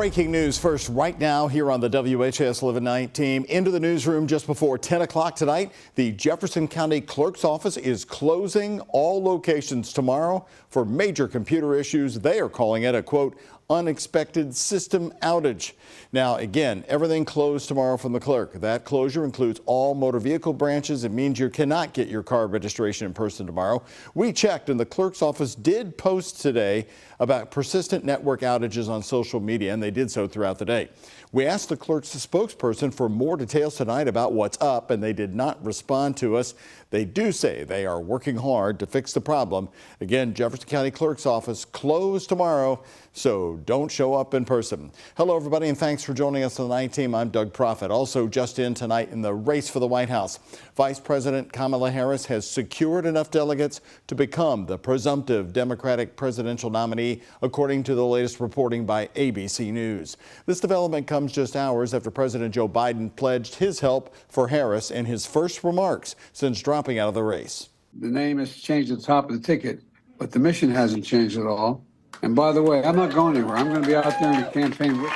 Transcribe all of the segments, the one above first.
Breaking news first right now here on the WHAS11 night team. Into the newsroom just before 10 o'clock tonight. The Jefferson County Clerk's Office is closing all locations tomorrow for major computer issues. They are calling it a, quote, unexpected system outage. Now, again, everything closed tomorrow from the clerk. That closure includes all motor vehicle branches. It means you cannot get your car registration in person tomorrow. We checked, and the clerk's office did post today about persistent network outages on social media, and they did so throughout the day. We asked the clerk's spokesperson for more details tonight about what's up, and they did not respond to us. They do say they are working hard to fix the problem. Again, Jefferson County Clerk's Office closed tomorrow, so don't show up in person. Hello, everybody, and thanks for joining us on the night team. I'm Doug Proffitt. Also just in tonight in the race for the White House, Vice President Kamala Harris has secured enough delegates to become the presumptive Democratic presidential nominee, according to the latest reporting by ABC News. This development comes just hours after President Joe Biden pledged his help for Harris in his first remarks since dropping out of the race. The name has changed at the top of the ticket, but the mission hasn't changed at all. And by the way, I'm not going anywhere. I'm going to be out there in the campaign with.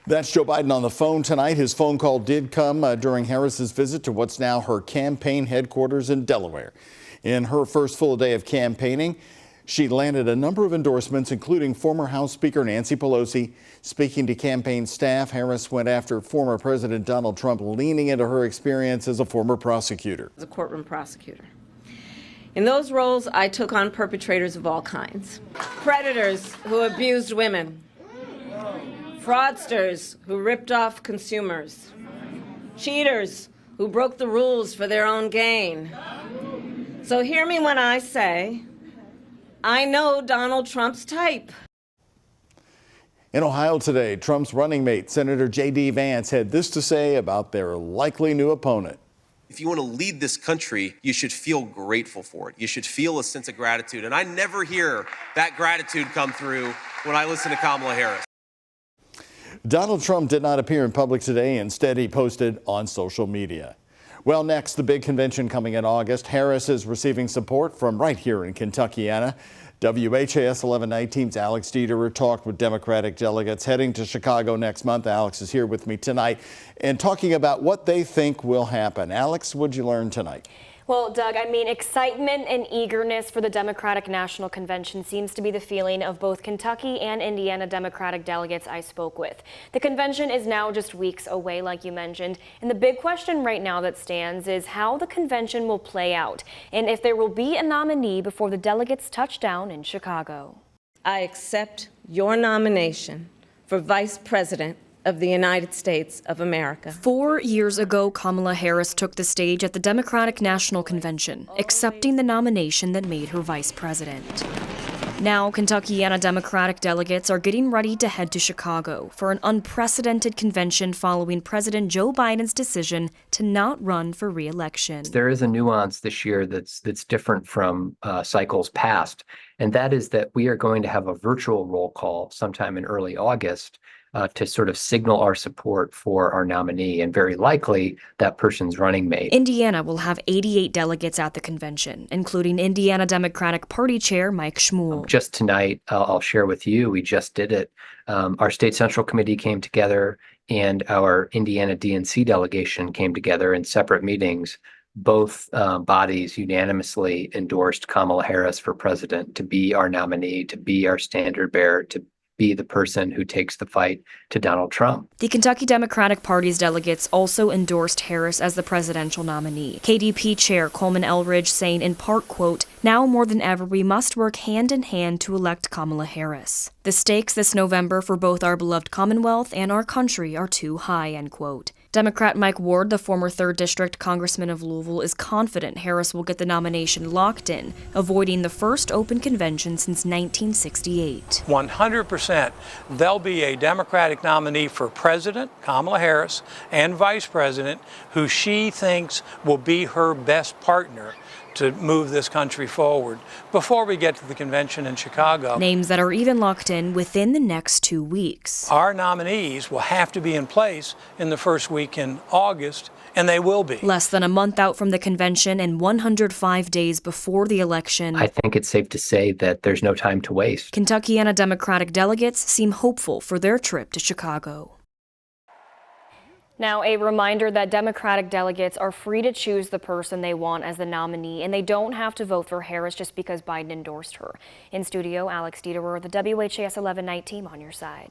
That's Joe Biden on the phone tonight. His phone call did come during Harris's visit to what's now her campaign headquarters in Delaware. In her first full day of campaigning, she landed a number of endorsements, including former House Speaker Nancy Pelosi. Speaking to campaign staff, Harris went after former President Donald Trump, leaning into her experience as a former prosecutor. As a courtroom prosecutor. In those roles, I took on perpetrators of all kinds. Predators who abused women. Fraudsters who ripped off consumers. Cheaters who broke the rules for their own gain. So hear me when I say, I know Donald Trump's type. In Ohio today, Trump's running mate, Senator J.D. Vance, had this to say about their likely new opponent. If you want to lead this country, you should feel grateful for it. You should feel a sense of gratitude. And I never hear that gratitude come through when I listen to Kamala Harris. Donald Trump did not appear in public today. Instead, he posted on social media. Well, next, the big convention coming in August. Harris is receiving support from right here in Kentuckiana. WHAS11 night team's Alex Dieter talked with Democratic delegates heading to Chicago next month. Alex is here with me tonight and talking about what they think will happen. Alex, what'd you learn tonight? Well, Doug, I mean, excitement and eagerness for the Democratic National Convention seems to be the feeling of both Kentucky and Indiana Democratic delegates I spoke with. The convention is now just weeks away, like you mentioned, and the big question right now that stands is how the convention will play out and if there will be a nominee before the delegates touch down in Chicago. I accept your nomination for Vice President of the United States of America. 4 years ago, Kamala Harris took the stage at the Democratic National Convention, accepting the nomination that made her vice president. Now, Kentuckiana Democratic delegates are getting ready to head to Chicago for an unprecedented convention following President Joe Biden's decision to not run for re-election. There is a nuance this year that's different from cycles past, and that is that we are going to have a virtual roll call sometime in early August to sort of signal our support for our nominee and very likely that person's running mate. Indiana will have 88 delegates at the convention, including Indiana Democratic Party Chair Mike Schmuhl. Just tonight, I'll share with you, we just did it. Our State Central Committee came together and our Indiana DNC delegation came together in separate meetings. Both bodies unanimously endorsed Kamala Harris for president to be our nominee, to be our standard bearer, to be the person who takes the fight to Donald Trump. The Kentucky Democratic Party's delegates also endorsed Harris as the presidential nominee. KDP Chair Coleman Elridge saying in part, quote, now more than ever we must work hand in hand to elect Kamala Harris. The stakes this November for both our beloved Commonwealth and our country are too high, end quote. Democrat Mike Ward, the former 3rd District Congressman of Louisville, is confident Harris will get the nomination locked in, avoiding the first open convention since 1968. 100%. There'll be a Democratic nominee for President, Kamala Harris, and Vice President, who she thinks will be her best partner to move this country forward before we get to the convention in Chicago. Names that are even locked in within the next 2 weeks. Our nominees will have to be in place in the first week in August, and they will be. Less than a month out from the convention and 105 days before the election, I think it's safe to say that there's no time to waste. Kentuckiana Democratic delegates seem hopeful for their trip to Chicago. Now, a reminder that Democratic delegates are free to choose the person they want as the nominee, and they don't have to vote for Harris just because Biden endorsed her. In studio, Alex Dieterer, the WHAS 11 night team on your side.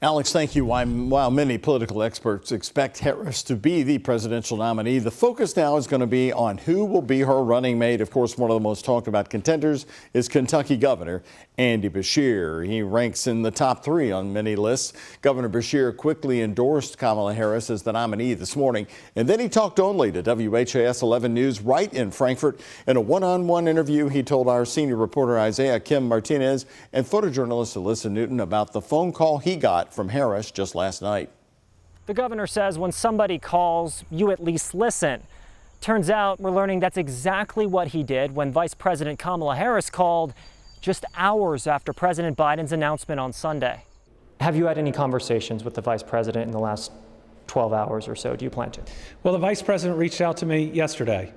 Alex, thank you. While many political experts expect Harris to be the presidential nominee, the focus now is going to be on who will be her running mate. Of course, one of the most talked about contenders is Kentucky Governor Andy Beshear. He ranks in the top 3 on many lists. Governor Beshear quickly endorsed Kamala Harris as the nominee this morning, and then he talked only to WHAS 11 News right in Frankfurt. In a one-on-one interview, he told our senior reporter Isaiah Kim Martinez and photojournalist Alyssa Newton about the phone call he got from Harris just last night. The governor says when somebody calls, you at least listen. Turns out we're learning that's exactly what he did when Vice President Kamala Harris called just hours after President Biden's announcement on Sunday. Have you had any conversations with the Vice President in the last 12 hours or so? Do you plan to? Well, the Vice President reached out to me yesterday,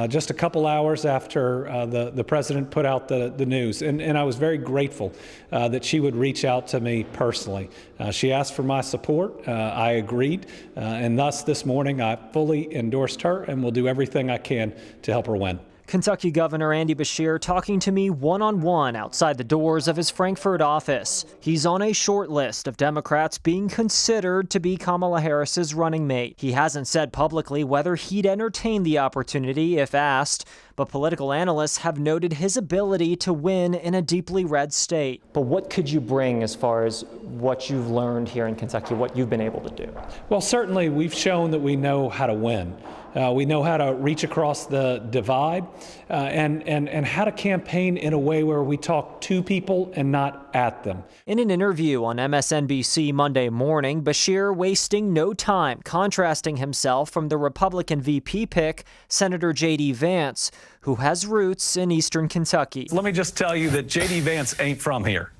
just a couple hours after the President put out the news. And I was very grateful that she would reach out to me personally. She asked for my support. I agreed. And thus, this morning, I fully endorsed her and will do everything I can to help her win. Kentucky Governor Andy Beshear talking to me one-on-one outside the doors of his Frankfurt office. He's on a short list of Democrats being considered to be Kamala Harris's running mate. He hasn't said publicly whether he'd entertain the opportunity if asked, but political analysts have noted his ability to win in a deeply red state. But what could you bring as far as what you've learned here in Kentucky, what you've been able to do? Well, certainly we've shown that we know how to win. We know how to reach across the divide and how to campaign in a way where we talk to people and not at them. In an interview on MSNBC Monday morning, Beshear wasting no time contrasting himself from the Republican VP pick, Senator J.D. Vance, who has roots in eastern Kentucky. Let me just tell you that J.D. Vance ain't from here.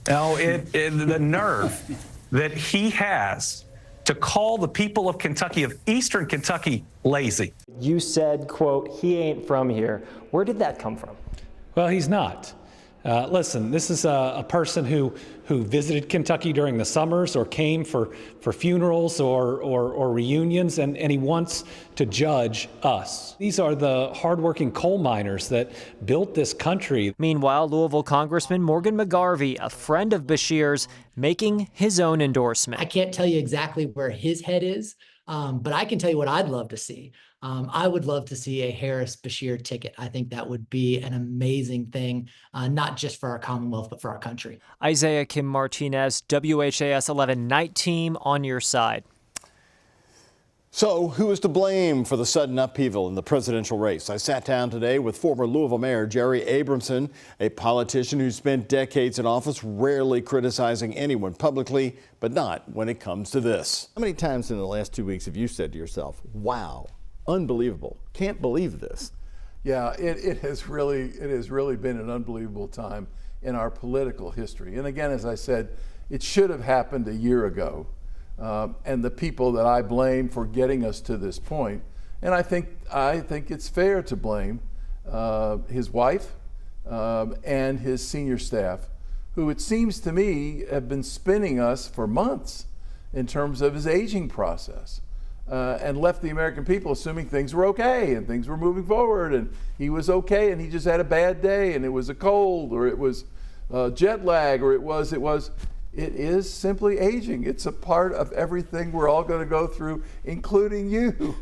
No, the nerve that he has to call the people of Kentucky, of eastern Kentucky, lazy. You said, quote, he ain't from here. Where did that come from? Well, he's not. Listen, this is a person who visited Kentucky during the summers or came for funerals or reunions, and he wants to judge us. These are the hardworking coal miners that built this country. Meanwhile, Louisville Congressman Morgan McGarvey, a friend of Beshear's, making his own endorsement. I can't tell you exactly where his head is, but I can tell you what I'd love to see. I would love to see a Harris-Beshear ticket. I think that would be an amazing thing, not just for our Commonwealth, but for our country. Isaiah Kim Martinez, WHAS 11 night team on your side. So, who is to blame for the sudden upheaval in the presidential race? I sat down today with former Louisville Mayor Jerry Abramson, a politician who spent decades in office, rarely criticizing anyone publicly, but not when it comes to this. How many times in the last 2 weeks have you said to yourself, wow, unbelievable, can't believe this? Yeah, it has really been an unbelievable time in our political history. And again, as I said, it should have happened a year ago. And the people that I blame for getting us to this point, and I think it's fair to blame his wife and his senior staff, who it seems to me have been spinning us for months in terms of his aging process, and left the American people assuming things were okay and things were moving forward and he was okay and he just had a bad day and it was a cold or it was jet lag or it is simply aging. It's a part of everything we're all going to go through, including you.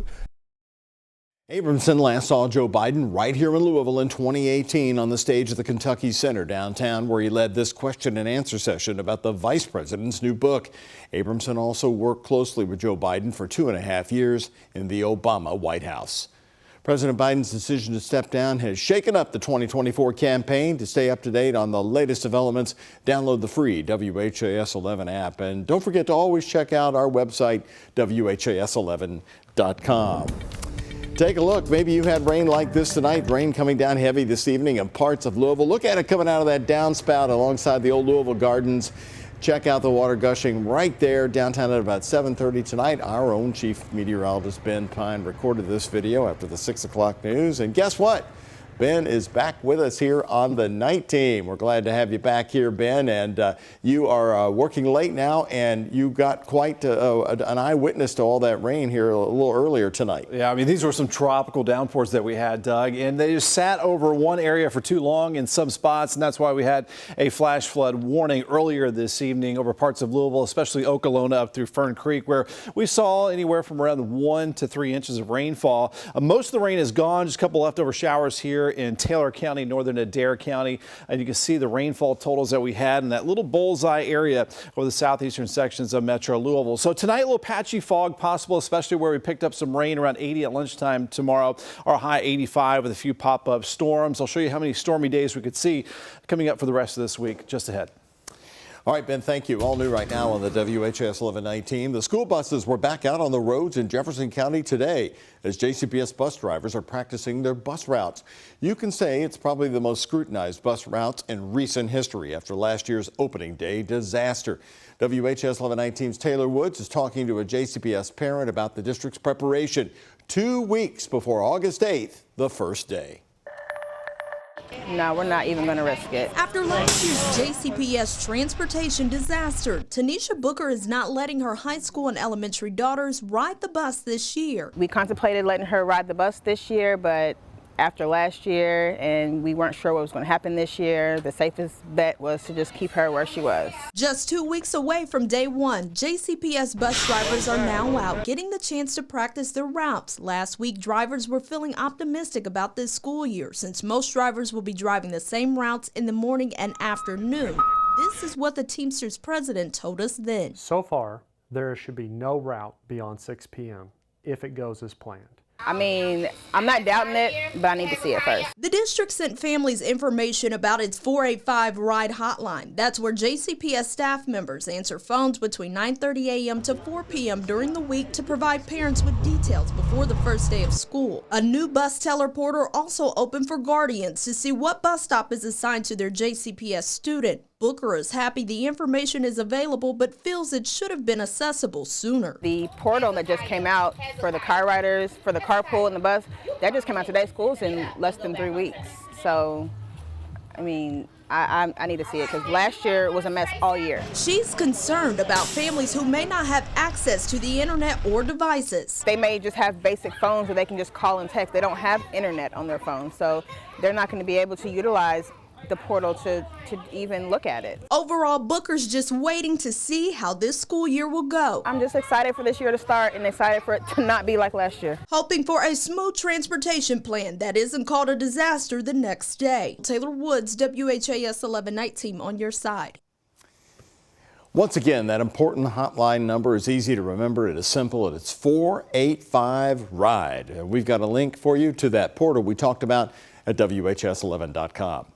Abramson last saw Joe Biden right here in Louisville in 2018 on the stage of the Kentucky Center downtown, where he led this question and answer session about the vice president's new book. Abramson also worked closely with Joe Biden for 2.5 years in the Obama White House. President Biden's decision to step down has shaken up the 2024 campaign. To stay up to date on the latest developments, download the free WHAS 11 app. And don't forget to always check out our website, WHAS11.com. Take a look. Maybe you had rain like this tonight. Rain coming down heavy this evening in parts of Louisville. Look at it coming out of that downspout alongside the old Louisville Gardens. Check out the water gushing right there downtown at about 7:30 tonight. Our own chief meteorologist Ben Pine recorded this video after the 6 o'clock news. And guess what? Ben is back with us here on the night team. We're glad to have you back here, Ben. And you are working late now, and you got quite an eyewitness to all that rain here a little earlier tonight. Yeah, I mean, these were some tropical downpours that we had, Doug, and they just sat over one area for too long in some spots, and that's why we had a flash flood warning earlier this evening over parts of Louisville, especially Okolona up through Fern Creek, where we saw anywhere from around 1 to 3 inches of rainfall. Most of the rain is gone, just a couple leftover showers here in Taylor County, northern Adair County, and you can see the rainfall totals that we had in that little bullseye area over the southeastern sections of Metro Louisville. So tonight, a little patchy fog possible, especially where we picked up some rain around 80 at lunchtime tomorrow. Our high 85 with a few pop-up storms. I'll show you how many stormy days we could see coming up for the rest of this week just ahead. All right, Ben, thank you. All new right now on the WHAS 11 night team. The school buses were back out on the roads in Jefferson County today as JCPS bus drivers are practicing their bus routes. You can say it's probably the most scrutinized bus routes in recent history after last year's opening day disaster. WHAS 11 night team's Taylor Woods is talking to a JCPS parent about the district's preparation 2 weeks before August 8th, the first day. No, we're not even going to risk it. After last year's JCPS transportation disaster, Tanisha Booker is not letting her high school and elementary daughters ride the bus this year. We contemplated letting her ride the bus this year, but after last year and we weren't sure what was going to happen this year, the safest bet was to just keep her where she was. Just 2 weeks away from day one, JCPS bus drivers are now out getting the chance to practice their routes. Last week, drivers were feeling optimistic about this school year since most drivers will be driving the same routes in the morning and afternoon. This is what the Teamsters president told us then. So far, there should be no route beyond 6 p.m. if it goes as planned. I mean, I'm not doubting it, but I need to see it first. The district sent families information about its 485 Ride hotline. That's where JCPS staff members answer phones between 9:30 a.m. to 4 p.m. during the week to provide parents with details before the first day of school. A new bus teller portal also opened for guardians to see what bus stop is assigned to their JCPS student. Booker is happy the information is available, but feels it should have been accessible sooner. The portal that just came out for the car riders, for the carpool and the bus, that just came out today. School's in less than 3 weeks. So, I mean, I need to see it because last year it was a mess all year. She's concerned about families who may not have access to the internet or devices. They may just have basic phones where they can just call and text. They don't have internet on their phone, so they're not going to be able to utilize the portal to even look at it. Overall, Booker's just waiting to see how this school year will go. I'm just excited for this year to start and excited for it to not be like last year. Hoping for a smooth transportation plan that isn't called a disaster the next day. Taylor Woods, WHAS 11 night team on your side. Once again, that important hotline number is easy to remember. It is simple, and it's 485-RIDE. We've got a link for you to that portal we talked about at WHS11.com.